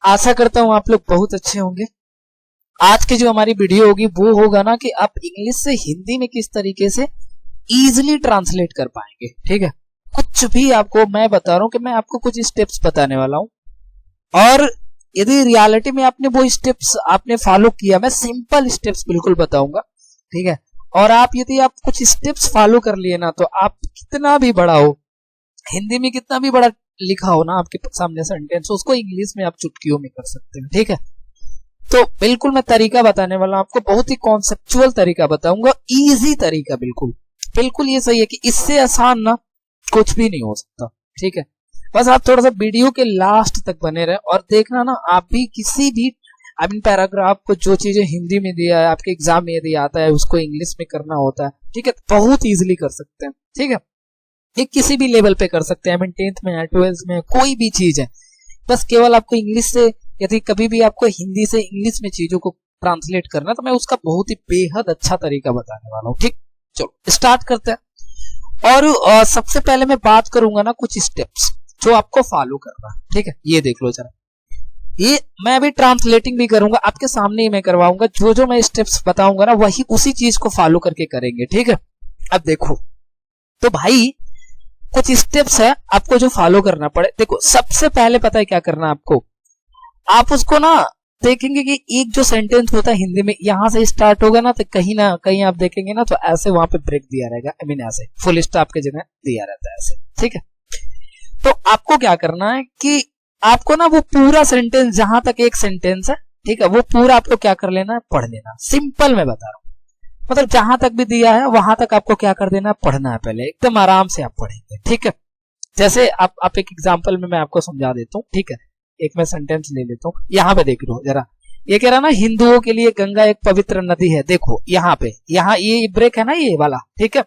आशा करता हूं आप लोग बहुत अच्छे होंगे। आज की जो हमारी वीडियो होगी वो होगा ना कि आप इंग्लिश से हिंदी में किस तरीके से इजीली ट्रांसलेट कर पाएंगे। ठीक है, कुछ भी आपको मैं बता रहा हूं कि मैं आपको कुछ स्टेप्स बताने वाला हूं, और यदि रियलिटी में आपने वो स्टेप्स आपने फॉलो किया, मैं सिंपल स्टेप्स बिल्कुल बताऊंगा। ठीक है, और आप यदि आप कुछ स्टेप्स फॉलो कर लिए ना, तो आप कितना भी बड़ा हो, हिंदी में कितना भी बड़ा लिखा हो ना आपके सामने सेंटेंस, उसको इंग्लिश में आप चुटकियों में कर सकते हैं। ठीक है, तो बिल्कुल मैं तरीका बताने वाला हूं आपको, बहुत ही कॉन्सेप्चुअल तरीका बताऊंगा, इजी तरीका। बिल्कुल बिल्कुल ये सही है कि इससे आसान ना कुछ भी नहीं हो सकता। ठीक है, बस आप थोड़ा सा वीडियो के लास्ट तक बने रहे और देखना ना, आप भी किसी भी पैराग्राफ को जो चीजें हिंदी में दिया है आपके एग्जाम में यदि आता है उसको इंग्लिश में करना होता है। ठीक है, बहुत इजीली कर सकते हैं। ठीक है, ये किसी भी लेवल पे कर सकते हैं, 10th में है, 12th में, कोई भी चीज है, बस केवल आपको इंग्लिश से, यदि कभी भी आपको हिंदी से इंग्लिश में चीजों को ट्रांसलेट करना, तो मैं उसका बहुत ही बेहद अच्छा तरीका बताने वाला हूँ। ठीक, चलो स्टार्ट करते हैं। और सबसे पहले मैं बात करूंगा ना कुछ स्टेप्स जो आपको फॉलो करना है। ठीक है, ये देख लो जरा, ये मैं अभी ट्रांसलेटिंग भी करूंगा, आपके सामने ही मैं करवाऊंगा, जो जो मैं स्टेप्स बताऊंगा ना वही उसी चीज को फॉलो करके करेंगे। ठीक है, अब देखो तो भाई कुछ स्टेप्स है आपको जो फॉलो करना पड़े। देखो सबसे पहले पता है क्या करना आपको, आप उसको ना देखेंगे कि एक जो सेंटेंस होता है हिंदी में, यहां से स्टार्ट होगा ना कहीं आप देखेंगे ना तो ऐसे वहां पे ब्रेक दिया रहेगा, ऐसे फुल स्टॉप के जगह दिया रहता है ऐसे। ठीक है, तो आपको क्या करना है कि आपको ना वो पूरा सेंटेंस, जहां तक एक सेंटेंस है, ठीक है, वो पूरा आपको क्या कर लेना है, पढ़ लेना। सिंपल मैं बता रहा हूं, मतलब जहां तक भी दिया है वहां तक आपको क्या कर देना है, पढ़ना है। पहले एकदम आराम से आप पढ़ेंगे। ठीक है, जैसे आप एक एग्जांपल में मैं आपको समझा देता हूँ। ठीक है, एक मैं सेंटेंस ले लेता हूँ, यहां पे देख लो जरा, ये कह रहा ना हिंदुओं के लिए गंगा एक पवित्र नदी है। देखो यहाँ पे, यहाँ ये ब्रेक है ना ये वाला। ठीक है,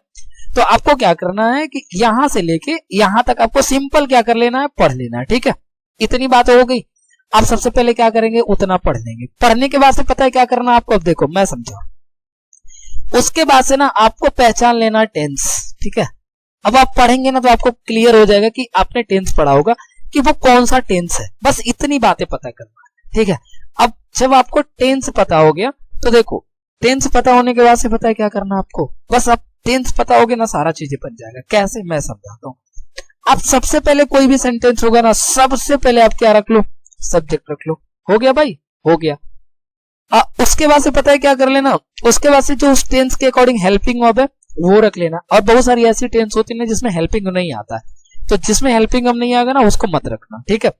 तो आपको क्या करना है कि यहां से लेके यहां तक आपको सिंपल क्या कर लेना है, पढ़ लेना है। ठीक है, इतनी बात हो गई। आप सबसे पहले क्या करेंगे, उतना पढ़ लेंगे। पढ़ने के बाद से पता है क्या करना आपको, अब देखो मैं समझा, उसके बाद से ना आपको पहचान लेना टेंस। ठीक है, अब आप पढ़ेंगे ना तो आपको क्लियर हो जाएगा कि आपने टेंस पढ़ा होगा कि वो कौन सा टेंस है, बस इतनी बातें पता करना। ठीक है, अब जब आपको टेंस पता हो गया तो देखो, टेंस पता होने के बाद से पता है क्या करना आपको, बस आप टेंस पता हो गया ना, सारा चीजें बन जाएगा। कैसे, मैं समझाता हूँ। आप सबसे पहले कोई भी सेंटेंस होगा ना, सबसे पहले आप क्या रख लो, सब्जेक्ट रख लो। हो गया भाई, हो गया। उसके बाद से पता है क्या कर लेना, उसके बाद से जो उस टेंस के अकॉर्डिंग हेल्पिंग वर्ब है वो रख लेना। और बहुत सारी ऐसी टेंस होती है जिसमें हेल्पिंग नहीं आता है, तो जिसमें हेल्पिंग वर्ब नहीं आएगा ना उसको मत रखना। ठीक है,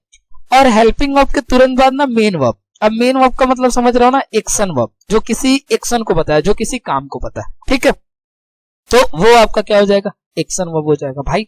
और हेल्पिंग वर्ब के तुरंत बाद ना मेन वर्ब। अब मेन वर्ब का मतलब समझ रहा हो ना, एक्शन वर्ब, जो किसी एक्शन को बताया, जो किसी काम को बताया। ठीक है, तो वो आपका क्या हो जाएगा, एक्शन वर्ब हो जाएगा। भाई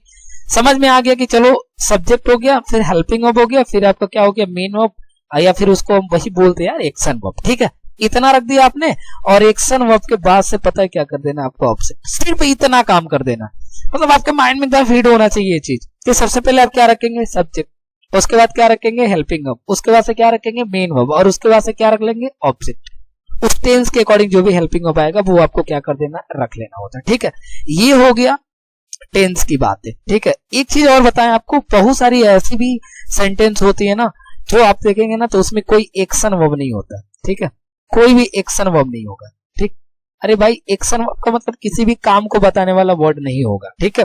समझ में आ गया कि चलो सब्जेक्ट हो गया, फिर हेल्पिंग वर्ब हो गया, फिर आपका क्या हो गया, मेन वर्ब, या फिर उसको हम वही बोलते हैं यार एक्शन वर्ब। ठीक है, इतना रख दिया आपने, और एक्शन वर्ब के बाद से पता है क्या कर देना आपको, ऑब्जेक्ट। सिर्फ इतना काम कर देना, मतलब आपके माइंड में फीड होना चाहिए ये चीज कि सबसे पहले आप क्या रखेंगे, सब्जेक्ट, उसके बाद क्या रखेंगे, हेल्पिंग वर्ब, उसके बाद से क्या रखेंगे, मेन वर्ब, और उसके बाद से क्या रख लेंगे, ऑब्जेक्ट। उस टेंस के अकॉर्डिंग जो भी हेल्पिंग वर्ब आएगा वो आपको क्या कर देना, रख लेना होता है। ठीक है, ये हो गया टेंस की बात है। ठीक है, एक चीज और बताएं आपको, बहुत सारी ऐसी भी सेंटेंस होती है ना जो आप देखेंगे ना तो उसमें कोई एक्शन वर्ब नहीं होता। ठीक है, कोई भी एक्शन वर्ब नहीं होगा। ठीक, अरे भाई एक्शन वर्ब का मतलब किसी भी काम को बताने वाला वर्ड नहीं होगा। ठीक है,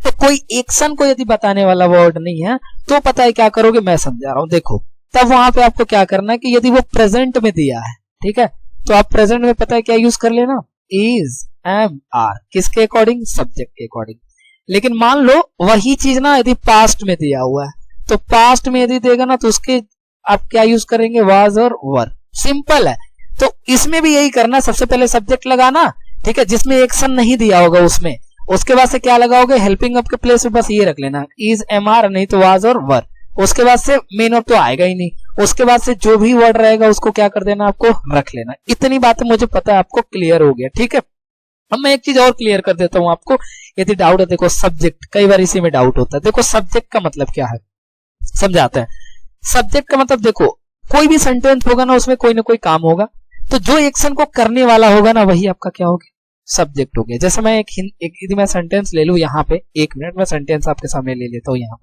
तो कोई एक्शन को यदि बताने वाला वर्ड नहीं है तो पता है क्या करोगे, मैं समझा रहा हूं। देखो तब वहां पे आपको क्या करना है कि यदि वो प्रेजेंट में दिया है, ठीक है, तो आप प्रेजेंट में पता है क्या यूज कर लेना, इज, एम, आर, किसके अकॉर्डिंग, सब्जेक्ट के अकॉर्डिंग। लेकिन मान लो वही चीज ना यदि पास्ट में दिया हुआ है, तो पास्ट में यदि देगा ना तो उसके आप क्या यूज करेंगे, वाज और वर। सिंपल है, तो इसमें भी यही करना, सबसे पहले सब्जेक्ट लगाना। ठीक है, जिसमें एक्शन नहीं दिया होगा उसमें, उसके बाद से क्या लगाओगे, हेल्पिंग वर्ब के प्लेस पे बस ये रख लेना, इज, एम, आर, नहीं तो वाज और वर। उसके बाद से मेन वर्ब तो आएगा ही नहीं, उसके बाद से जो भी वर्ड रहेगा उसको क्या कर देना, आपको रख लेना। इतनी बातें मुझे पता है आपको क्लियर हो गया। ठीक है, अब मैं एक चीज और क्लियर कर देता हूं आपको, यदि डाउट है। देखो सब्जेक्ट, कई बार इसी में डाउट होता है। देखो सब्जेक्ट का मतलब क्या है, समझाते हैं। सब्जेक्ट का मतलब देखो, कोई भी सेंटेंस होगा ना उसमें कोई ना कोई काम होगा, तो जो एक्शन को करने वाला होगा ना वही आपका क्या होगा, सब्जेक्ट हो गया। जैसे मैं यदि मैं सेंटेंस ले लू यहाँ पे, 1 मिनट में सेंटेंस आपके सामने ले लेता हूँ यहाँ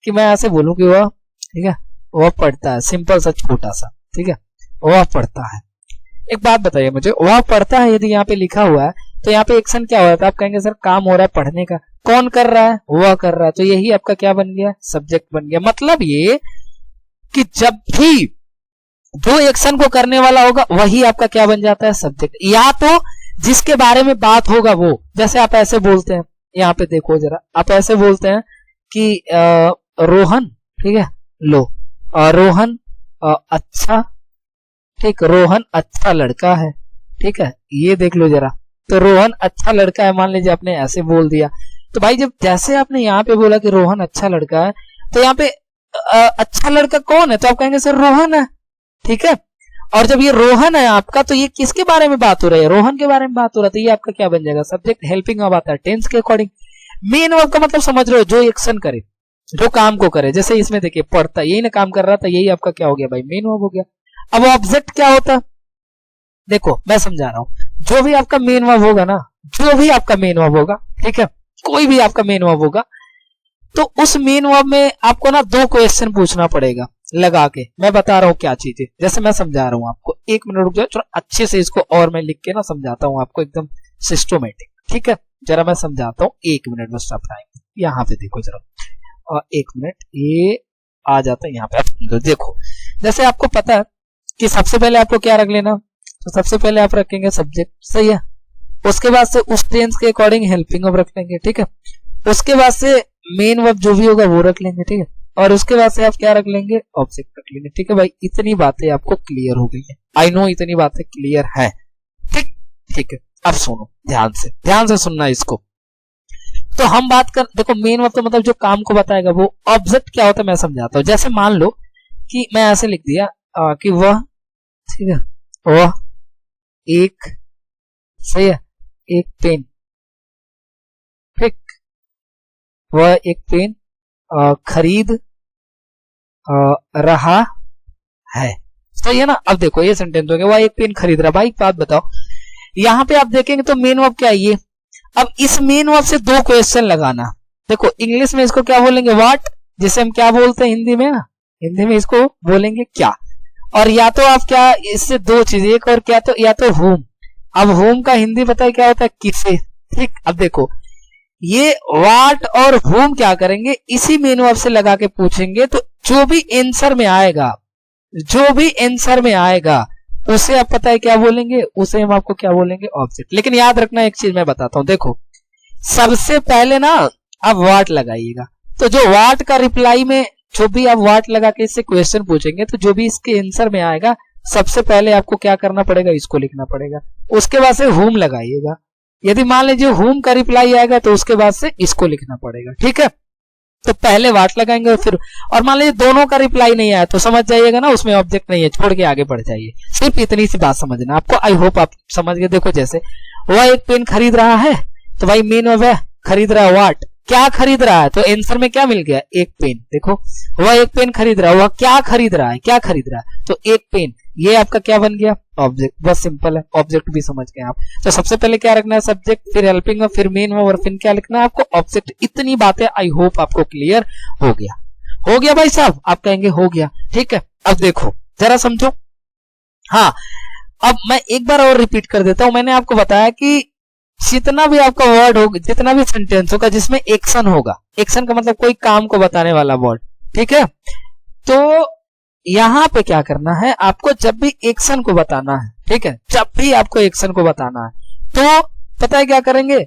कि मैं ऐसे बोलूं कि वह, ठीक है, वह पढ़ता है, सिंपल सा छोटा सा, ठीक है, वह पढ़ता है। एक बात बताइए मुझे, वह पढ़ता है यदि यहाँ पे लिखा हुआ है तो यहाँ पे एक्शन क्या हो रहा था? आप कहेंगे सर काम हो रहा है पढ़ने का, कौन कर रहा है? वह कर रहा है, तो यही आपका क्या बन गया? सब्जेक्ट बन गया। मतलब ये कि जब भी जो एक्शन को करने वाला होगा वही आपका क्या बन जाता है? सब्जेक्ट। या तो जिसके बारे में बात होगा वो, जैसे आप ऐसे बोलते हैं, यहाँ पे देखो जरा, आप ऐसे बोलते हैं कि रोहन, ठीक है, लो रोहन अच्छा, ठीक, रोहन अच्छा लड़का है, ठीक है, ये देख लो जरा, तो रोहन अच्छा लड़का है, मान लीजिए आपने ऐसे बोल दिया, तो भाई जब जैसे आपने यहाँ पे बोला कि रोहन अच्छा लड़का है, तो यहाँ पे अच्छा लड़का कौन है? तो आप कहेंगे सर रोहन है, ठीक है। और जब ये रोहन है आपका, तो ये किसके बारे में बात हो रही है? रोहन के बारे में बात हो रहा है, तो ये आपका क्या बन जाएगा? सब्जेक्ट। हेल्पिंग वर्ब आता है टेंस के अकॉर्डिंग। मेन वर्ब का मतलब समझ रहे हो, जो एक्शन करे, जो काम को करे, जैसे इसमें देखिए पढ़ता, यही ना काम कर रहा था, यही आपका क्या हो गया भाई? मेन वर्ब हो गया। अब ऑब्जेक्ट क्या होता है? देखो मैं समझा रहा हूं, जो भी आपका मेन वर्ब होगा ना, जो भी आपका मेन वर्ब होगा, ठीक है, कोई भी आपका मेन वर्ब होगा, तो उस मेन वर्ब में आपको ना दो क्वेश्चन पूछना पड़ेगा लगा के। मैं बता रहा हूँ क्या चीज है, जैसे मैं समझा रहा हूँ आपको, एक मिनट रुक जाओ, थोड़ा अच्छे से इसको और मैं लिख के ना समझाता हूँ आपको एकदम सिस्टमेटिक, ठीक है, जरा मैं समझाता हूँ, एक मिनट में सब टाइम। यहाँ पे देखो जरा, और एक मिनट, ये आ जाता है यहाँ पे, तो देखो, जैसे आपको पता है कि सबसे पहले आपको क्या रख लेना, तो सबसे पहले आप रखेंगे सब्जेक्ट, सही है, उसके बाद से उस टेंस के अकॉर्डिंग हेल्पिंग वर्ब रख लेंगे, ठीक है, उसके बाद से मेन वर्ब जो भी होगा वो रख लेंगे, ठीक है, और उसके बाद से आप क्या रख लेंगे? ऑब्जेक्ट रख लेंगे, ठीक है भाई। इतनी बातें आपको क्लियर हो गई है, आई नो इतनी बातें क्लियर है, ठीक, ठीक है। अब सुनो ध्यान से सुनना इसको। तो हम बात कर, देखो मेन वर्ब तो मतलब जो काम को बताएगा वो। ऑब्जेक्ट क्या होता है मैं समझाता हूँ। जैसे मान लो कि मैं ऐसे लिख दिया कि वह, ठीक है, वह एक, सही है, एक पेन, ठीक, वह एक पेन खरीद रहा है, सही है ना। अब देखो ये सेंटेंस हो गया, वह एक पेन खरीद रहा। भाई एक बात बताओ, यहाँ पे आप देखेंगे तो मेन वर्ब क्या है ये। अब इस मेन वर्ब से दो क्वेश्चन लगाना। देखो इंग्लिश में इसको क्या बोलेंगे? व्हाट, जिसे हम क्या बोलते हैं हिंदी में ना, हिंदी में इसको बोलेंगे क्या। और या तो आप क्या, इससे दो चीज, एक और क्या, तो या तो होम। अब होम का हिंदी पता है क्या होता है? किसे, ठीक। अब देखो ये व्हाट और होम क्या करेंगे, इसी मेन वर्ब से लगा के पूछेंगे, तो जो भी आंसर में आएगा, जो भी आंसर में आएगा उसे आप पता है क्या बोलेंगे? उसे हम आपको क्या बोलेंगे? ऑब्जेक्ट। लेकिन याद रखना एक चीज मैं बताता हूं, देखो सबसे पहले ना आप व्हाट लगाइएगा, तो जो व्हाट का रिप्लाई में जो भी आप व्हाट लगा के इससे क्वेश्चन पूछेंगे, तो जो भी इसके आंसर में आएगा सबसे पहले आपको क्या करना पड़ेगा? इसको लिखना पड़ेगा। उसके बाद से होम लगाइएगा। यदि मान लीजिए होम का रिप्लाई आएगा तो उसके बाद से इसको लिखना पड़ेगा, ठीक है। तो पहले व्हाट लगाएंगे और फिर, और मान लीजिए दोनों का रिप्लाई नहीं आया तो समझ जाइएगा ना उसमें ऑब्जेक्ट नहीं है, छोड़ के आगे बढ़ जाइए। सिर्फ इतनी सी बात समझना आपको। आई होप आप समझ गए। देखो जैसे वह एक पेन खरीद रहा है, तो भाई मेन वर्ब है खरीद रहा है, व्हाट, क्या खरीद रहा है, तो आंसर में क्या मिल गया? एक पेन। देखो वह एक पेन खरीद रहा है, वह क्या खरीद रहा है, क्या खरीद रहा है, तो एक पेन। ये आपका क्या बन गया? ऑब्जेक्ट। बस सिंपल है, ऑब्जेक्ट भी समझ गए आप। तो सबसे पहले क्या रखना है? सब्जेक्ट, फिर हेल्पिंग वर्ब, फिर मेन वर्ब, और फिर क्या लिखना है आपको? ऑब्जेक्ट। इतनी बातें आई होप आपको क्लियर हो गया। हो गया भाई साहब? आप कहेंगे हो गया, ठीक है। अब देखो जरा समझो। हाँ, अब मैं एक बार और रिपीट कर देता हूं। मैंने आपको बताया कि जितना भी आपका वर्ड होगा, जितना भी सेंटेंस होगा जिसमें एक्शन होगा, एक्शन का मतलब कोई काम को बताने वाला वर्ड, ठीक है, तो यहां पे क्या करना है आपको? जब भी एक्शन को बताना है, ठीक है, जब भी आपको एक्शन को बताना है तो पता है क्या करेंगे?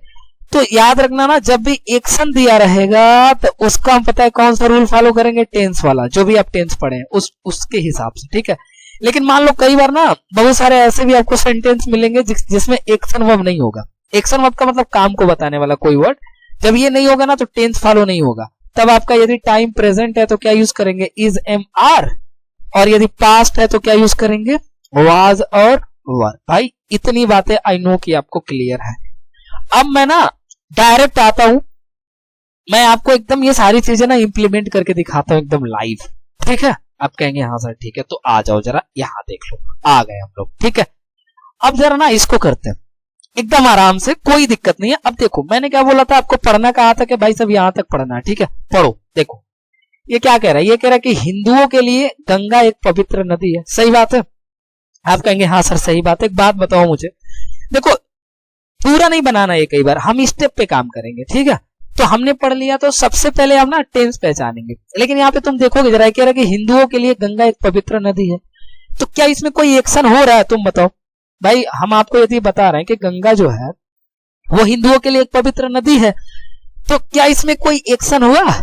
तो याद रखना ना, जब भी एक्शन दिया रहेगा तो उसका हम पता है कौन सा रूल फॉलो करेंगे? टेंस वाला, जो भी आप टेंस पढ़े हैं उसके हिसाब से, ठीक है। लेकिन मान लो कई बार ना बहुत सारे ऐसे भी आपको सेंटेंस मिलेंगे जिसमें एक्शन वर्ब नहीं होगा। एक्शन वर्ब का मतलब काम को बताने वाला कोई वर्ड, जब ये नहीं होगा ना तो टेंस फॉलो नहीं होगा। तब आपका यदि टाइम प्रेजेंट है तो क्या यूज करेंगे? इज, एम, आर, और यदि पास्ट है तो क्या यूज करेंगे? वाज और वर। भाई इतनी बातें आई नो कि आपको क्लियर है। अब मैं ना डायरेक्ट आता हूं, मैं आपको एकदम ये सारी चीजें ना इंप्लीमेंट करके दिखाता हूं एकदम लाइव, ठीक है। आप कहेंगे हाँ सर ठीक है, तो आ जाओ जरा यहाँ देख लो, आ गए हम लोग, ठीक है। अब जरा ना इसको करते हैं एकदम आराम से, कोई दिक्कत नहीं है। अब देखो मैंने क्या बोला था आपको? पढ़ना कहा था कि भाई सब यहां तक पढ़ना है, ठीक है। पढ़ो, देखो ये क्या कह रहा है, ये कह रहा है कि हिंदुओं के लिए गंगा एक पवित्र नदी है। सही बात है? आप कहेंगे हाँ सर सही बात है। एक बात बताओ मुझे, देखो पूरा नहीं बनाना है कई बार, हम स्टेप पे काम करेंगे, ठीक है। तो हमने पढ़ लिया, तो सबसे पहले हम ना टेंस पहचानेंगे। लेकिन यहाँ पे तुम देखोगे जरा, कह रहा है कि हिंदुओं के लिए गंगा एक पवित्र नदी है, तो क्या इसमें कोई एक्शन हो रहा है? तुम बताओ भाई। हम आपको यदि बता रहे हैं कि गंगा जो है वो हिंदुओं के लिए एक पवित्र नदी है, तो क्या इसमें कोई एक्शन हुआ?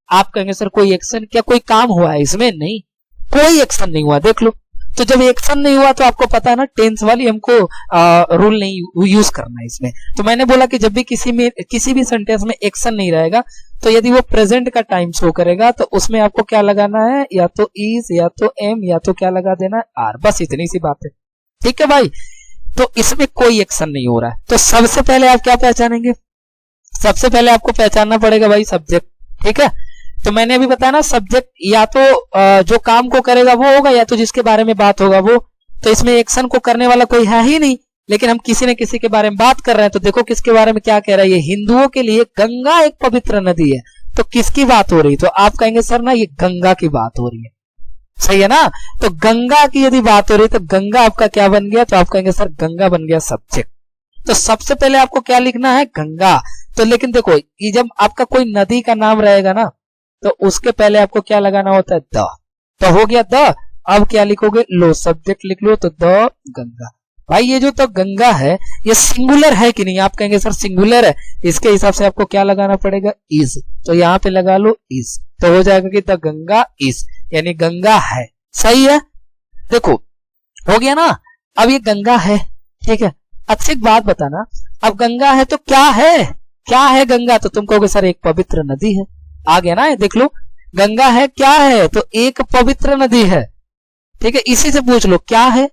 आप कहेंगे सर कोई एक्शन क्या, कोई काम हुआ है इसमें? नहीं, कोई एक्शन नहीं हुआ। देख लो, तो जब एक्शन नहीं हुआ तो आपको पता है ना, टेंस वाली हमको रूल नहीं यूज करना है इसमें। तो मैंने बोला कि जब भी किसी भी सेंटेंस में एक्शन नहीं रहेगा, तो यदि वो प्रेजेंट का टाइम शो करेगा, तो उसमें आपको क्या लगाना है, या तो इज, या तो एम, या तो क्या लगा देना है, आर। बस इतनी सी बात है, ठीक है भाई। तो इसमें कोई एक्शन नहीं हो रहा है। तो सबसे पहले आप क्या पहचानेंगे? सबसे पहले आपको पहचानना पड़ेगा भाई सब्जेक्ट, ठीक है। तो मैंने अभी बताया ना, सब्जेक्ट या तो जो काम को करेगा वो होगा, या तो जिसके बारे में बात होगा वो। तो इसमें एक्शन को करने वाला कोई है ही नहीं, लेकिन हम किसी न किसी के बारे में बात कर रहे हैं। तो देखो किसके बारे में क्या कह रहा है, ये हिंदुओं के लिए गंगा एक पवित्र नदी है। तो किसकी बात हो रही? तो आप कहेंगे सर ना ये गंगा की बात हो रही है, सही है ना। तो गंगा की यदि बात हो रही है, तो गंगा आपका क्या बन गया? तो आप कहेंगे सर गंगा बन गया सब्जेक्ट। तो सबसे पहले आपको क्या लिखना है? गंगा। तो लेकिन देखो, ये जब आपका कोई नदी का नाम रहेगा ना, तो उसके पहले आपको क्या लगाना होता है? द। तो हो गया द। अब क्या लिखोगे? लो सब्जेक्ट लिख लो, तो द गंगा। भाई ये जो तो गंगा है, ये सिंगुलर है कि नहीं? आप कहेंगे सर सिंगुलर है, इसके हिसाब से आपको क्या लगाना पड़ेगा? इज। तो यहाँ पे लगा लो इज, तो हो जाएगा कि द गंगा इज, यानी गंगा है। सही है? देखो हो गया ना। अब ये गंगा है, ठीक है। अच्छी एक बात बताना, अब गंगा है तो क्या है? क्या है गंगा? तो तुम कहोगे सर एक पवित्र नदी है। आ गया ना, देख लो, गंगा है क्या है? तो एक पवित्र नदी है, ठीक है। इसी से पूछ लो क्या है,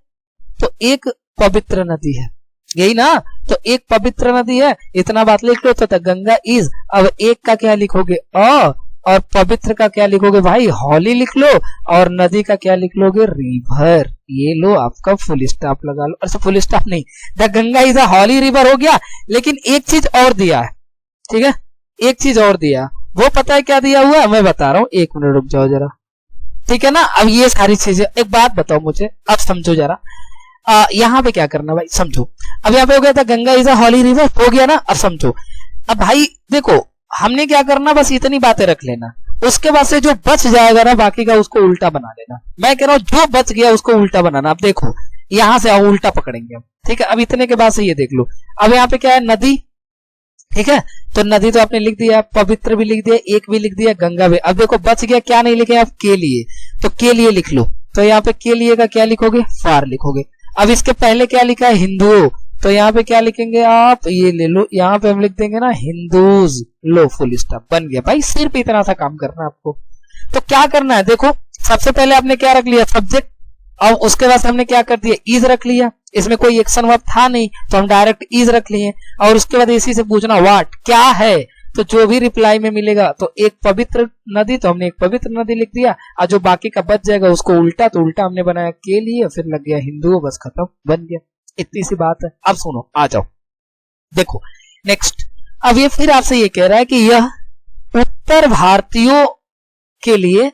तो एक पवित्र नदी है, यही ना। तो एक पवित्र नदी है, इतना बात लिख लो। तो गंगा इज। अब एक का क्या लिखोगे? अ, और पवित्र का क्या लिखोगे भाई? हॉली लिख लो। और नदी का क्या लिख लोगे? रिवर। ये लो आपका फुल स्टॉप लगा लो। अच्छा फुल स्टॉप नहीं, the Ganga is a holy river हो गया। लेकिन एक चीज और दिया है, ठीक है, एक चीज और दिया। वो पता है क्या दिया हुआ है? मैं बता रहा हूं, एक मिनट रुक जाओ जरा, ठीक है ना। अब ये सारी चीजें, एक बात बताओ मुझे, अब समझो जरा। यहाँ पे क्या करना भाई, समझो। अब यहाँ पे हो गया था Ganga is a holy river, हो गया ना। अब समझो, अब भाई देखो, हमने क्या करना, बस इतनी बातें रख लेना। उसके बाद से जो बच जाएगा ना बाकी का, उसको उल्टा बना लेना। मैं कह रहा हूं जो बच गया उसको उल्टा बनाना। अब देखो यहां से आओ, उल्टा पकड़ेंगे हम, ठीक है। अब इतने के बाद से ये देख लो, अब यहाँ पे क्या है? नदी, ठीक है। तो नदी तो आपने लिख दिया, पवित्र भी लिख दिया, एक भी लिख दिया, गंगा भी। अब देखो बच गया क्या नहीं लिखे आप? के लिए। तो के लिए लिख लो। तो यहाँ पे के लिए का क्या लिखोगे? फार लिखोगे। अब इसके पहले क्या लिखा है? हिंदुओं। तो यहाँ पे क्या लिखेंगे आप? ये ले लो, यहाँ पे हम लिख देंगे ना हिंदूज। लो फुल स्टॉप, बन गया भाई। सिर्फ इतना सा काम करना है आपको। तो क्या करना है? देखो सबसे पहले आपने क्या रख लिया? सब्जेक्ट। अब उसके बाद हमने क्या कर दिया? इज रख लिया। इसमें कोई एक्शन वर्ब था नहीं, तो हम डायरेक्ट इज रख लिए। और उसके बाद इसी से पूछना व्हाट, क्या है? तो जो भी रिप्लाई में मिलेगा, तो एक पवित्र नदी, तो हमने एक पवित्र नदी लिख दिया। और जो बाकी का बच जाएगा उसको उल्टा, तो उल्टा हमने बनाया के लिए, फिर लग गया हिंदुओं, बस खत्म, बन गया। इतनी सी बात है। अब सुनो, आ जाओ, देखो नेक्स्ट। अब ये फिर आपसे ये कह रहा है कि यह उत्तर भारतीयों के लिए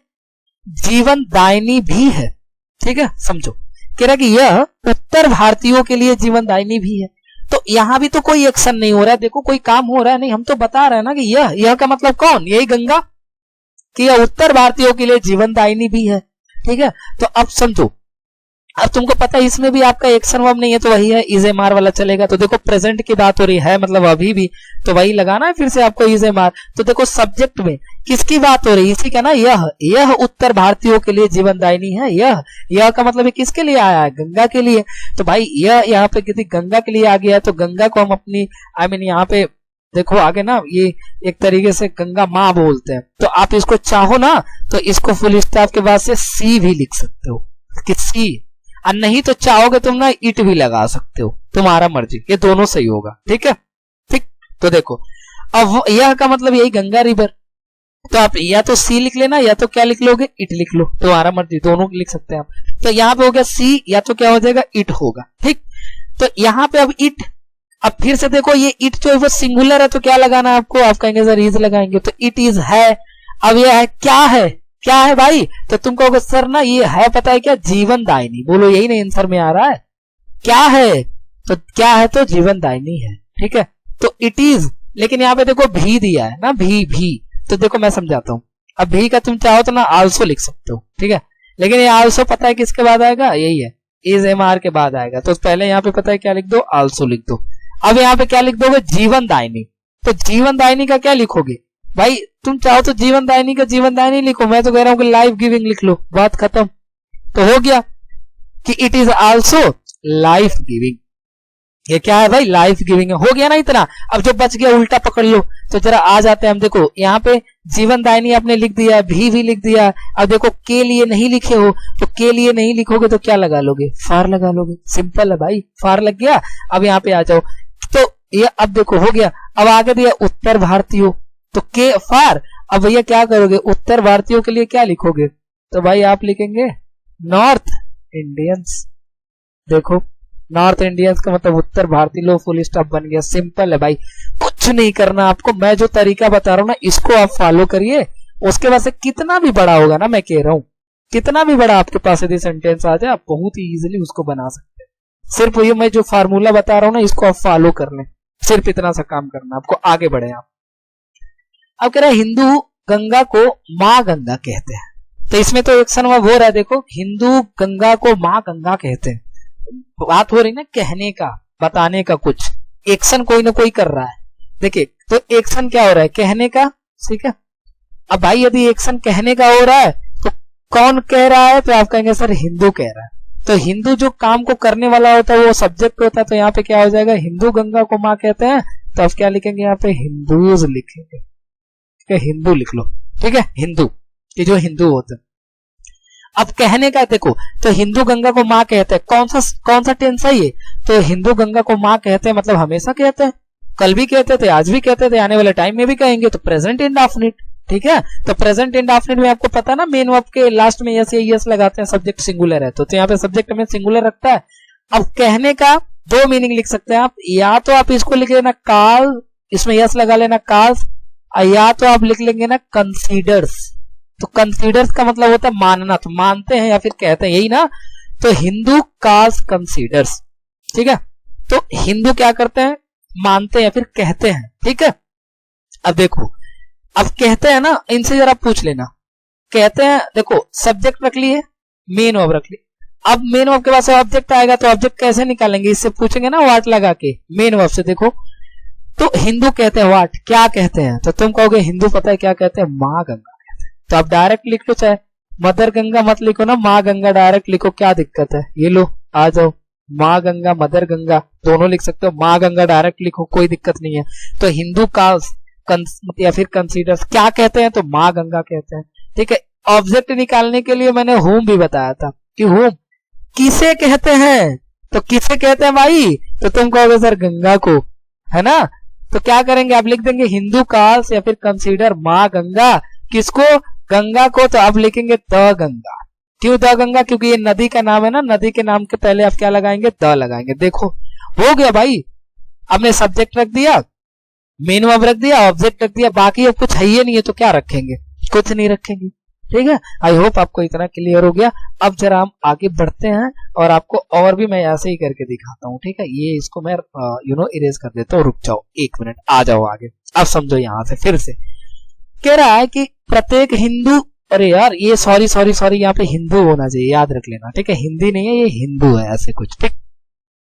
जीवन दायिनी भी है, ठीक है। समझो, कह रहा है कि यह उत्तर भारतीयों के लिए जीवन दायिनी भी है। तो यहां भी तो कोई एक्शन नहीं हो रहा है, देखो कोई काम हो रहा है नहीं। हम तो बता रहे हैं ना कि यह का मतलब कौन? यही गंगा, कि यह उत्तर भारतीयों के लिए जीवन दायिनी भी है, ठीक है। तो अब समझो, अब तुमको पता है इसमें भी आपका एक्शन वर्ब नहीं है, तो वही है इज एम आर वाला चलेगा। तो देखो प्रेजेंट की बात हो रही है, मतलब अभी भी, तो वही लगाना है फिर से आपको इज एम आर। तो देखो सब्जेक्ट में किसकी बात हो रही है? इसी का ना, यह उत्तर भारतीयों के लिए जीवनदायिनी है। यह का मतलब किसके लिए आया है? गंगा के लिए। तो भाई यह यहाँ पे किसी गंगा के लिए आ गया है, तो गंगा को हम अपनी यहाँ पे देखो आगे ना, ये एक तरीके से गंगा माँ बोलते हैं। तो आप इसको चाहो ना, तो इसको फुल स्टॉप के बाद से सी भी लिख सकते हो, कि सी। और नहीं तो चाहोगे तुम ना इट भी लगा सकते हो, तुम्हारा मर्जी, ये दोनों सही होगा, ठीक है। ठीक, तो देखो अब यह का मतलब यही गंगा रिवर। तो आप या तो सी लिख लेना, या तो क्या लिख लोगे? इट लिख लो, तुम्हारा मर्जी, दोनों लिख सकते हैं आप। तो यहाँ पे हो गया सी, या तो क्या हो जाएगा? इट होगा, ठीक। तो यहाँ पे अब इट, अब फिर से देखो ये इट जो है वो सिंगुलर है, तो क्या लगाना है आपको? आप कहेंगे सर इज लगाएंगे, तो इट इज है। अब ये है क्या है भाई? तो तुम कहोगे सर ना ये है पता है क्या, जीवन दायिनी। बोलो यही नहीं आंसर में आ रहा है, क्या है? तो क्या है? तो जीवन दायिनी है, ठीक है। तो इट इज, लेकिन यहाँ पे देखो भी दिया है ना, भी। तो देखो मैं समझाता हूँ। अब भी का तुम चाहो तो ना आल्सो लिख सकते हो, ठीक है, लेकिन ये आल्सो पता है किसके बाद आएगा, यही है, इज एमआर के बाद आएगा। तो पहले यहाँ पे पता है क्या लिख दो, आल्सो लिख दो। अब यहाँ पे क्या लिख दोगे, जीवन दायिनी। तो जीवन दायिनी का क्या लिखोगे भाई? तुम चाहो तो जीवन दायिनी का जीवन दायिनी लिखो, मैं तो कह रहा हूं कि लाइफ गिविंग लिख लो, बात खत्म। तो हो गया कि it is also life giving. ये क्या है भाई, लाइफ गिविंग है, हो गया ना इतना। अब जो बच गया उल्टा पकड़ लो। तो जरा आ जाते हैं हम, देखो यहाँ पे जीवन दायिनी आपने लिख दिया, भी लिख दिया। अब देखो के लिए नहीं लिखे हो, तो के लिए नहीं लिखोगे तो क्या लगा लोगे, फार लगा लोगे, सिंपल है भाई, फार लग गया। अब यहाँ पे आ जाओ, तो ये अब देखो हो गया। अब आगे दिया उत्तर भारतीयों, तो के फार। अब भैया क्या करोगे, उत्तर भारतीयों के लिए क्या लिखोगे, तो भाई आप लिखेंगे नॉर्थ इंडियंस। देखो नॉर्थ इंडियंस का मतलब उत्तर भारतीय, लो फुल स्टॉप बन गया, सिंपल है भाई, कुछ नहीं करना आपको। मैं जो तरीका बता रहा हूं ना, इसको आप फॉलो करिए। उसके बाद से कितना भी बड़ा होगा ना, मैं कह रहा हूं कितना भी बड़ा आपके पास यदि सेंटेंस आ जाए, आप बहुत ही इजीली उसको बना सकते हैं। सिर्फ ये मैं जो फार्मूला बता रहा हूं ना, इसको आप फॉलो कर लें, सिर्फ इतना सा काम करना आपको, आगे बढ़े आप। अब कह रहे हैं हिंदू गंगा को माँ गंगा कहते हैं, तो इसमें तो एक्शन हो रहा है, देखो हिंदू गंगा को माँ गंगा कहते हैं। बात हो रही ना कहने का, बताने का, कुछ एक्शन कोई ना कोई कर रहा है। देखिए तो एक्शन क्या हो रहा है, कहने का, ठीक है। अब भाई यदि एक्शन कहने का हो रहा है तो कौन कह रहा है, तो आप कहेंगे सर हिंदू कह रहा है। तो हिंदू जो काम को करने वाला होता है वो सब्जेक्ट होता है, तो यहाँ पे क्या हो जाएगा, हिंदू गंगा को माँ कहते हैं। तो अब क्या लिखेंगे, यहाँ पे हिंदूज लिखेंगे, ठीक है, हिंदू लिख लो, ठीक है, हिंदू, ये जो हिंदू होते हैं। अब कहने का देखो, तो हिंदू गंगा को माँ कहते हैं, कौन सा टेंस है ये, तो हिंदू गंगा को माँ कहते हैं मतलब हमेशा कहते हैं, कल भी कहते थे, आज भी कहते थे, आने वाले टाइम में भी कहेंगे। तो प्रेजेंट इंडेफिनिट, ठीक है। तो प्रेजेंट इंडेफिनिट में आपको पता है ना, मेन वर्ब के लास्ट में यस या यस लगाते हैं, सब्जेक्ट सिंगुलर है तो यहाँ पे सब्जेक्ट में सिंगुलर रखता है। अब कहने का दो मीनिंग लिख सकते हैं आप, या तो आप इसको लिख लेना काल, इसमें यस लगा लेना काल, या तो आप लिख लेंगे ना कंसीडर्स। तो कंसीडर्स का मतलब होता है मानना, तो मानते हैं या फिर कहते हैं, यही ना। तो हिंदू काल्स कंसीडर्स, ठीक है। तो हिंदू क्या करते हैं, मानते हैं या फिर कहते हैं, ठीक है। अब देखो, अब कहते हैं ना, इनसे जरा पूछ लेना, कहते हैं, देखो सब्जेक्ट रख लिए, मेन वर्ब रख लिए। अब मेन वर्ब के पास ऑब्जेक्ट आएगा, तो ऑब्जेक्ट कैसे निकालेंगे, इससे पूछेंगे ना व्हाट लगा के, मेन वर्ब से। देखो तो हिंदू कहते हैं व्हाट, क्या कहते हैं, तो तुम कहोगे हिंदू पता है क्या कहते हैं, माँ गंगा कहते हैं। तो आप डायरेक्ट लिख लो, चाहे मदर गंगा मत लिखो ना, माँ गंगा डायरेक्ट लिखो, क्या दिक्कत है। ये लो आ जाओ, माँ गंगा मदर गंगा दोनों लिख सकते हो, माँ गंगा डायरेक्ट लिखो, कोई दिक्कत नहीं है। तो हिंदू का या फिर कंसीडर्स क्या कहते हैं, तो माँ गंगा कहते हैं, ठीक है। ऑब्जेक्ट निकालने के लिए मैंने होम भी बताया था कि होम किसे कहते हैं, तो किसे कहते हैं भाई, तो तुम कहोगे सर गंगा को, है ना। तो क्या करेंगे, आप लिख देंगे हिंदू काल्स या फिर कंसीडर माँ गंगा, किसको, गंगा को। तो आप लिखेंगे द गंगा। क्यों द गंगा, क्योंकि ये नदी का नाम है ना, नदी के नाम के पहले आप क्या लगाएंगे, द लगाएंगे। देखो हो गया भाई, आपने सब्जेक्ट रख दिया, मेन वर्ब रख दिया, ऑब्जेक्ट रख दिया, बाकी अब कुछ है ही नहीं है तो क्या रखेंगे, कुछ नहीं रखेंगे, ठीक है। आई होप आपको इतना क्लियर हो गया। अब जरा हम आगे बढ़ते हैं और आपको और भी मैं ऐसे ही करके दिखाता हूँ, ठीक है। ये इसको मैं इरेज कर देता हूँ, रुक जाओ 1 मिनट, आ जाओ आगे। अब समझो, यहां से फिर से कह रहा है कि प्रत्येक हिंदू, अरे यार ये सॉरी यहाँ पे हिंदू होना चाहिए, याद रख लेना, ठीक है, हिंदी नहीं है ये, हिंदू है ऐसे कुछ, ठीक।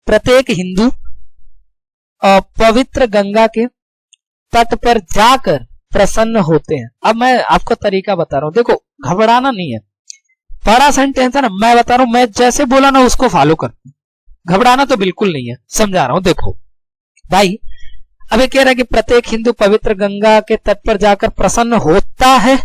प्रत्येक हिंदू पवित्र गंगा के तट पर जाकर प्रसन्न होते हैं। अब मैं आपको तरीका बता रहा हूं, देखो घबराना नहीं है, बड़ा सेंटेंस है ना, मैं बता रहा हूं, मैं जैसे बोला ना उसको फॉलो कर, घबराना तो बिल्कुल नहीं है, समझा रहा हूं। देखो भाई, अब ये कह रहा है कि प्रत्येक हिंदू पवित्र गंगा के तट पर जाकर प्रसन्न होता है,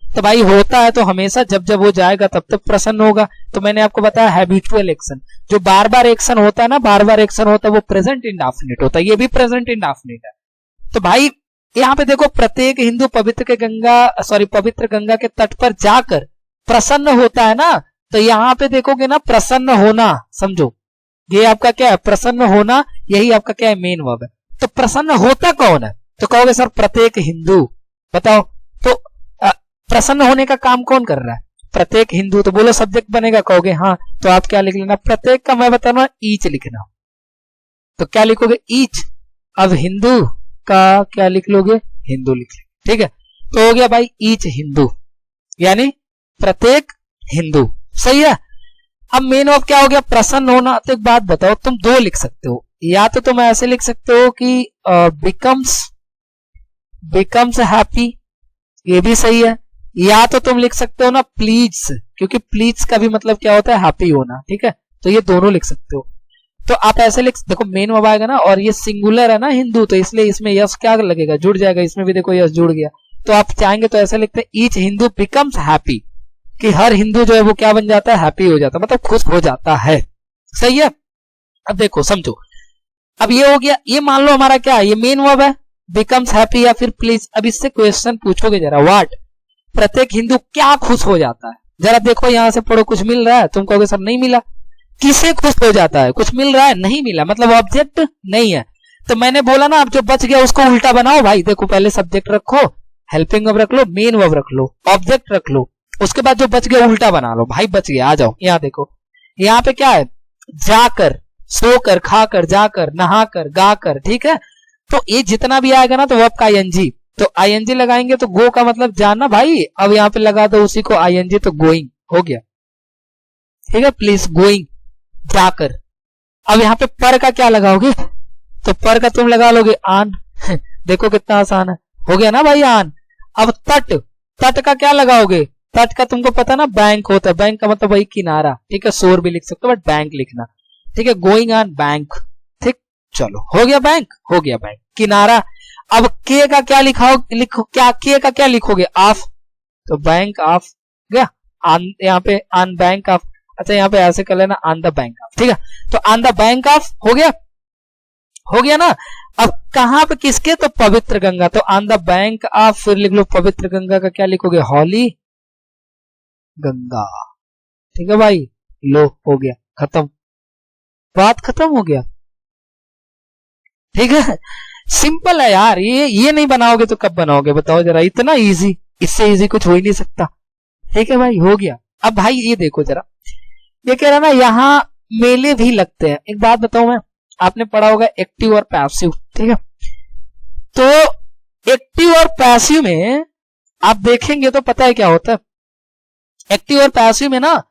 तो भाई होता है तो हमेशा जब जब वो जाएगा तब तब प्रसन्न होगा। तो मैंने आपको बताया हैबिचुअल एक्शन, जो बार बार एक्शन होता है ना, बार बार एक्शन होता है, वो प्रेजेंट इंडेफिनिट होता है, ये भी प्रेजेंट इंडेफिनिट है। तो भाई यहाँ पे देखो, प्रत्येक हिंदू पवित्र गंगा के तट पर जाकर प्रसन्न होता है ना, तो यहाँ पे देखोगे ना प्रसन्न होना, समझो ये आपका क्या है, प्रसन्न होना, यही आपका क्या है, मेन वर्ब है। तो प्रसन्न होता कौन है, तो कहोगे सर प्रत्येक हिंदू, बताओ। तो प्रसन्न होने का काम कौन कर रहा है? प्रत्येक हिंदू। तो बोलो सब्जेक्ट बनेगा, कहोगे हाँ, तो आप क्या लिख लेना, प्रत्येक का मैं बता रहा हूं ईच लिखना। तो क्या लिखोगे, ईच। अब हिंदू का क्या लिख लोगे, हिंदू लिख लेंगे, ठीक है। तो हो गया भाई ईच हिंदू, यानी प्रत्येक हिंदू, सही है। अब मेन ऑफ क्या हो गया, प्रसन्न होना। तो एक बात बताओ, तुम दो लिख सकते हो, या तो तुम ऐसे लिख सकते हो कि बिकम्स हैप्पी, ये भी सही है। या तो तुम लिख सकते हो ना प्लीज, क्योंकि प्लीज का भी मतलब क्या होता है, हैप्पी होना, ठीक है। तो ये दोनों लिख सकते हो। तो आप ऐसे लिख, देखो मेन वर्ब आएगा ना, और ये सिंगुलर है ना हिंदू, तो इसलिए इसमें यस क्या लगेगा, जुड़ जाएगा। इसमें भी देखो यस जुड़ गया। तो आप चाहेंगे तो ऐसे लिखते हैं ईच हिंदू बिकम्स हैप्पी, कि हर हिंदू जो है वो क्या बन जाता है, हैप्पी हो जाता है, मतलब खुश हो जाता है, सही है। अब देखो समझो, अब ये हो गया, ये मान लो हमारा क्या है, ये मेन वर्ब है, बिकम्स हैप्पी या फिर प्लीज। अब इससे क्वेश्चन पूछोगे जरा, व्हाट, प्रत्येक हिंदू क्या खुश हो जाता है, जरा देखो यहां से पढ़ो, कुछ मिल रहा है? तुम कहोगे सर नहीं मिला। किसे खुश हो जाता है, कुछ मिल रहा है, नहीं मिला, मतलब ऑब्जेक्ट नहीं है। तो मैंने बोला ना, अब जो बच गया उसको उल्टा बनाओ भाई। देखो पहले सब्जेक्ट रखो, हेल्पिंग वर्ब रख लो, मेन वर्ब रख लो, ऑब्जेक्ट रख लो, उसके बाद जो बच गया उल्टा बना लो भाई, बच गया। आ जाओ यहाँ देखो, यहाँ पे क्या है, जाकर, सोकर, खाकर, जाकर, नहाकर, गाकर, ठीक है। तो ये जितना भी आएगा ना, तो वर्ब का आईएनजी, तो आईएनजी लगाएंगे तो गो का मतलब जाना भाई। अब यहाँ पे लगा दो उसी को आईएनजी, तो गोइंग हो गया, ठीक है। प्लीज गोइंग, जाकर। अब यहाँ पे पर का क्या लगाओगे, तो पर का तुम लगा लोगे आन। देखो कितना आसान है, हो गया ना भाई आन। अब तट, तट का क्या लगाओगे, तट का तुमको पता ना बैंक होता है, बैंक का मतलब वही किनारा, ठीक है। शोर भी लिख सकते हो बट बैंक लिखना, ठीक है। गोइंग ऑन बैंक, ठीक। चलो हो गया बैंक, हो गया बैंक, किनारा। अब के का क्या लिखो, क्या के का क्या लिखोगे, ऑफ, तो बैंक ऑफ गया, ऑन, यहाँ पे ऑन बैंक ऑफ। अच्छा यहाँ पे ऐसे कर लेना, ऑन द बैंक ऑफ, ठीक है। तो ऑन द बैंक ऑफ हो गया, हो गया ना। अब कहां पे, किसके, तो पवित्र गंगा, तो ऑन द बैंक ऑफ, फिर लिख लो पवित्र गंगा का क्या लिखोगे, हॉली गंगा, ठीक है भाई। लो हो गया, खत्म, बात खत्म हो गया, ठीक है। सिंपल है यार, ये नहीं बनाओगे तो कब बनाओगे बताओ जरा, इतना इजी, इससे इजी कुछ हो ही नहीं सकता, ठीक है भाई, हो गया। अब भाई ये देखो जरा, ये कह रहा ना यहाँ मेले भी लगते हैं। एक बात बताऊं मैं, आपने पढ़ा होगा एक्टिव और पैसिव, ठीक है। तो एक्टिव और पैसिव में आप देखेंगे तो पता है क्या होता है, एक्टिव और पैसिव में ना,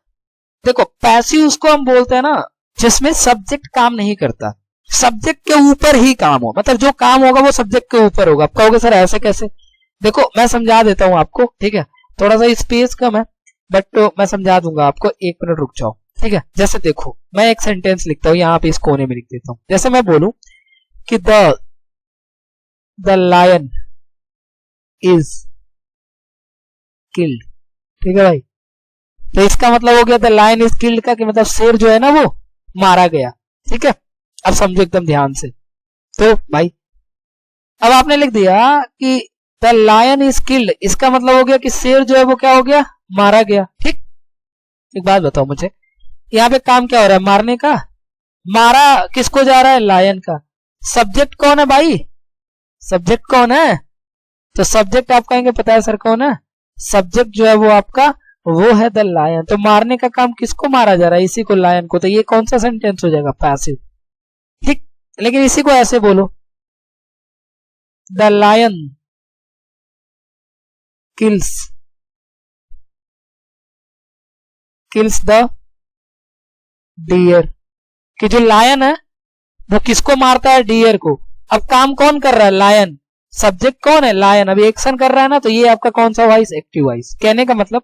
देखो पैसिव उसको हम बोलते हैं ना जिसमें सब्जेक्ट काम नहीं करता, सब्जेक्ट के ऊपर ही काम हो, मतलब जो काम होगा वो सब्जेक्ट के ऊपर होगा। आप कहोगे सर ऐसे कैसे, देखो मैं समझा देता हूं आपको, ठीक है। थोड़ा सा स्पेस कम है बट तो मैं समझा दूंगा आपको, एक मिनट रुक जाओ, ठीक है। जैसे देखो मैं एक सेंटेंस लिखता हूं, यहाँ पे इस कोने में लिख देता हूं। जैसे मैं बोलूं कि द लायन इज किल्ड, ठीक है भाई। तो इसका मतलब हो गया द लायन इज किल्ड का, कि मतलब शेर जो है ना वो मारा गया, ठीक है। अब समझो एकदम ध्यान से, तो भाई अब आपने लिख दिया कि द लायन इज किल्ड, इसका मतलब हो गया कि शेर जो है वो क्या हो गया, मारा गया, ठीक। एक बात बताओ मुझे, यहाँ पे काम क्या हो रहा है, मारने का, मारा किसको जा रहा है, लायन का। सब्जेक्ट कौन है भाई, सब्जेक्ट कौन है, तो सब्जेक्ट आप कहेंगे पता है सर कौन है, सब्जेक्ट जो है वो आपका वो है द लायन। तो मारने का काम किसको मारा जा रहा है, इसी को, लायन को। तो ये कौन सा सेंटेंस हो जाएगा, पैसिव, ठीक। लेकिन इसी को ऐसे बोलो, the lion kills the deer, कि जो लायन है वो किसको मारता है, डियर को। अब काम कौन कर रहा है, लायन, सब्जेक्ट कौन है, लायन, अभी एक्शन कर रहा है ना, तो ये आपका कौन सा वॉइस, एक्टिव वॉइस। कहने का मतलब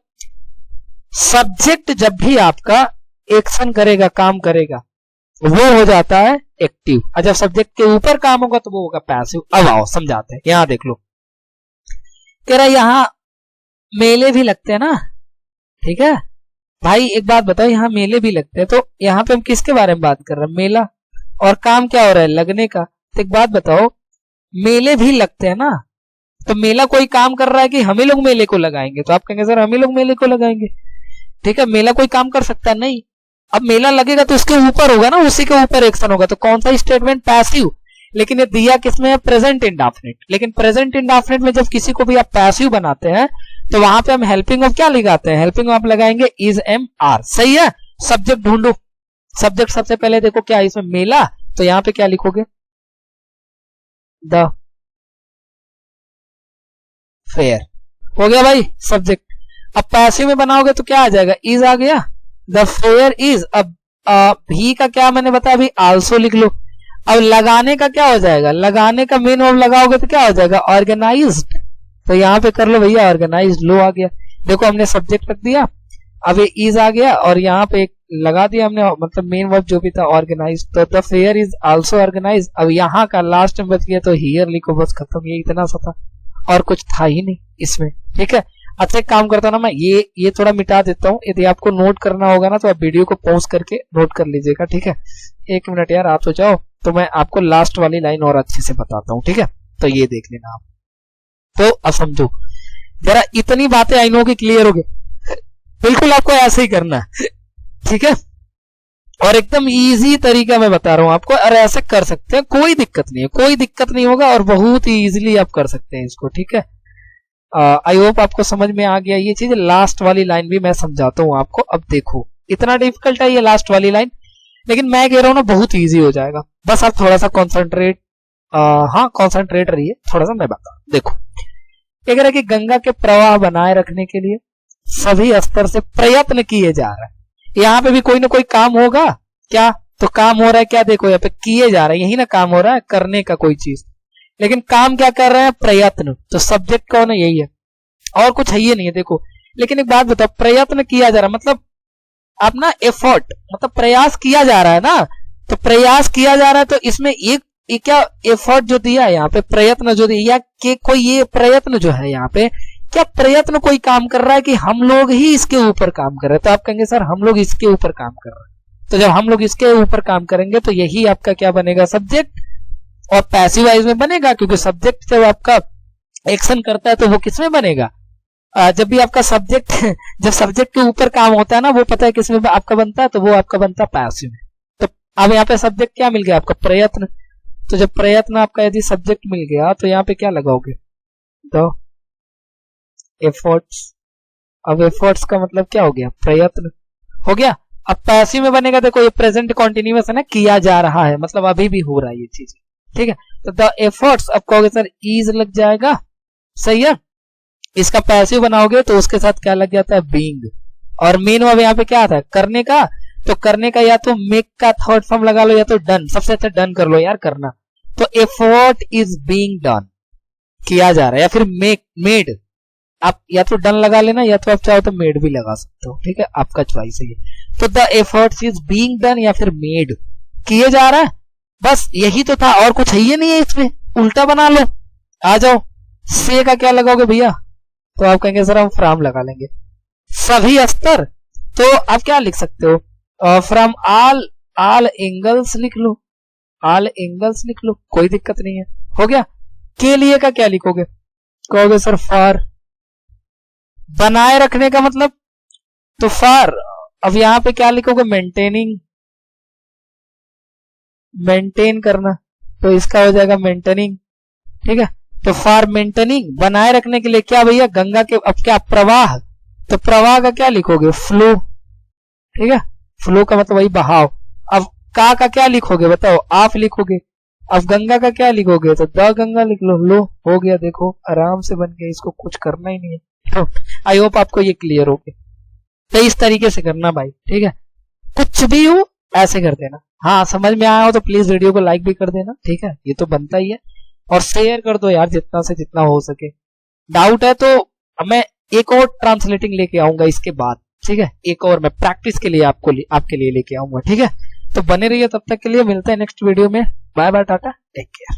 सब्जेक्ट जब भी आपका एक्शन करेगा, काम करेगा, वो हो जाता है एक्टिव, और जब सब्जेक्ट के ऊपर काम होगा तो वो होगा पैसिव। अब आओ समझाते हैं, यहां देख लो, कह रहा यहां मेले भी लगते हैं ना, ठीक है भाई। एक बात बताओ, यहाँ मेले भी लगते हैं, तो यहाँ पे हम किसके बारे में बात कर रहे हैं, मेला, और काम क्या हो रहा है, लगने का। तो एक बात बताओ, मेले भी लगते हैं ना, तो मेला कोई काम कर रहा है कि हम ही लोग मेले को लगाएंगे, तो आप कहेंगे सर हम ही लोग मेले को लगाएंगे, ठीक है। मेला कोई काम कर सकता नहीं, अब मेला लगेगा तो उसके ऊपर होगा ना, उसी के ऊपर एक्शन होगा, तो कौन सा स्टेटमेंट, पैसिव। लेकिन ये दिया किसमें है, प्रेजेंट इंडेफिनिट। लेकिन प्रेजेंट इंडेफिनिट में जब किसी को भी आप पैसिव बनाते हैं तो वहां पे हम हेल्पिंग ऑफ क्या लगाते हैं, हेल्पिंग ऑफ लगाएंगे इज एम आर। सही है। सब्जेक्ट ढूंढो, सब्जेक्ट सबसे पहले देखो क्या इसमें मेला, तो यहां पे क्या लिखोगे, द फेयर। हो गया भाई सब्जेक्ट। अब पैसिव में बनाओगे तो क्या आ जाएगा, इज आ गया, द फेयर इज। अब भी का क्या मैंने बताया, अभी आल्सो लिख लो। अब लगाने का क्या हो जाएगा, लगाने का मेन वर्ब लगाओगे तो क्या हो जाएगा, ऑर्गेनाइज्ड। तो यहां पे कर लो भैया ऑर्गेनाइज्ड, लो आ गया। देखो हमने सब्जेक्ट रख दिया, अब ये इज आ गया और यहाँ पे एक लगा दिया हमने, मतलब मेन वर्ब जो भी था ऑर्गेनाइज। तो the fair is also organize. अब यहाँ का लास्ट में बच गया तो हियर लिखो, बस खत्म। ये इतना सा था और कुछ था ही नहीं इसमें। ठीक है। अच्छा एक काम करता हूँ ना मैं, ये थोड़ा मिटा देता हूँ। यदि आपको नोट करना होगा ना तो आप वीडियो को पॉज करके नोट कर लीजिएगा। ठीक है। एक मिनट यार, आप तो जाओ, तो मैं आपको लास्ट वाली लाइन और अच्छे से बताता हूँ। ठीक है। तो ये देख लेना आप। तो अब समझो जरा, इतनी बातें आई नो कि क्लियर हो गए। बिल्कुल आपको ऐसे ही करना है। ठीक है। और एकदम इजी तरीका मैं बता रहा हूं आपको, और ऐसे कर सकते हैं, कोई दिक्कत नहीं है, कोई दिक्कत नहीं होगा और बहुत ही इजीली आप कर सकते हैं इसको। ठीक है। आई होप आपको समझ में आ गया ये चीज। लास्ट वाली लाइन भी मैं समझाता हूं आपको। अब देखो इतना डिफिकल्ट है ये लास्ट वाली लाइन, लेकिन मैं कह रहा हूं ना बहुत इजी हो जाएगा। बस आप थोड़ा सा कॉन्सेंट्रेट, हाँ कॉन्सेंट्रेट रहिए थोड़ा सा। मैं बता, देखो क्या कह रहा है कि गंगा के प्रवाह बनाए रखने के लिए सभी स्तर से प्रयत्न किए जा रहे हैं। यहाँ पे भी कोई ना कोई काम होगा क्या, तो काम हो रहा है क्या, देखो यहाँ पे किए जा रहे हैं, यही ना काम हो रहा है, करने का कोई चीज। लेकिन काम क्या कर रहे हैं, प्रयत्न। तो सब्जेक्ट कौन है, यही है, और कुछ है ये नहीं है। देखो लेकिन एक बात बताओ, प्रयत्न किया जा रहा है मतलब आप ना एफर्ट, मतलब प्रयास किया जा रहा है ना, तो प्रयास किया जा रहा है। तो इसमें एक क्या एफर्ट जो दिया है यहाँ पे, प्रयत्न जो दिया, या कि कोई ये प्रयत्न जो है यहाँ पे, क्या प्रयत्न कोई काम कर रहा है कि हम लोग ही इसके ऊपर काम कर रहे हैं। तो आप कहेंगे सर हम लोग इसके ऊपर काम कर रहे हैं। तो जब हम लोग इसके ऊपर काम करेंगे तो यही आपका क्या बनेगा, सब्जेक्ट। और पैसिव वाइज में बनेगा, क्योंकि सब्जेक्ट जब आपका एक्शन करता है तो वो किसमें बनेगा, जब भी आपका सब्जेक्ट जब सब्जेक्ट के ऊपर काम होता है ना, वो पता है किसमें आपका बनता है, तो वो आपका बनता है पैसिव में। तो अब यहाँ पे सब्जेक्ट क्या मिल गया आपका, प्रयत्न। तो जब प्रयत्न आपका यदि सब्जेक्ट मिल गया तो यहाँ पे क्या लगाओगे, तो एफर्ट्स। अब एफर्ट्स का मतलब क्या हो गया, प्रयत्न हो गया। अब पैसिव में बनेगा, देखो ये प्रेजेंट कॉन्टिन्यूअस है ना, किया जा रहा है, मतलब अभी भी हो रहा है ये चीज। ठीक है। तो द एफर्ट्स, अब कहोगे सर इज लग जाएगा, सही है। इसका पैसिव बनाओगे तो उसके साथ क्या लग जाता है, बीइंग। और मेन वर्ब यहाँ पे क्या आता है, करने का। तो करने का या तो मेक का थर्ड फॉर्म लगा लो, या तो डन। सबसे अच्छा डन कर लो यार, करना। तो एफर्ट इज बीइंग डन, किया जा रहा है, या फिर मेड। आप या तो डन लगा लेना, या तो आप चाहो तो मेड भी लगा सकते हो। ठीक है, आपका चॉइस है ये। तो the effort is being done या फिर मेड, किए जा रहा है। बस यही तो था, और कुछ है ही नहीं है इसमें, उल्टा बना लो। आ जाओ, से का क्या लगाओगे भैया, तो आप कहेंगे सर हम फ्रॉम लगा लेंगे। सभी स्तर, तो आप क्या लिख सकते हो, फ्रॉम ऑल एंगल्स लिख लो, ऑल एंगल्स लिख लो, कोई दिक्कत नहीं है। हो गया। के लिए का क्या लिखोगे, कहोगे सर फॉर। बनाए रखने का मतलब, तो फॉर। अब यहां पे क्या लिखोगे, मेंटेनिंग, मेंटेन करना, तो इसका हो जाएगा मेंटेनिंग। ठीक है। तो फॉर मेंटेनिंग, बनाए रखने के लिए क्या भैया, गंगा के, अब क्या प्रवाह, तो प्रवाह का क्या लिखोगे, फ्लो। ठीक है। फ्लो का मतलब वही बहाव। अब का क्या लिखोगे बताओ, आप लिखोगे। अब गंगा का क्या लिखोगे, तो द गंगा लिख लो। लो हो गया, देखो आराम से बन गया, इसको कुछ करना ही नहीं है। तो आई होप आपको ये क्लियर हो गया। तो इस तरीके से करना भाई। ठीक है। कुछ भी हो ऐसे कर देना। हाँ समझ में आया हो तो प्लीज वीडियो को लाइक भी कर देना। ठीक है, ये तो बनता ही है। और शेयर कर दो यार जितना से जितना हो सके। डाउट है तो मैं एक और ट्रांसलेटिंग लेके आऊंगा इसके बाद। ठीक है, एक और मैं प्रैक्टिस के लिए आपके लिए लेके आऊंगा। ठीक है, तो बने रहिए, तब तक के लिए मिलते हैं नेक्स्ट वीडियो में। Bye bye, tata, take care.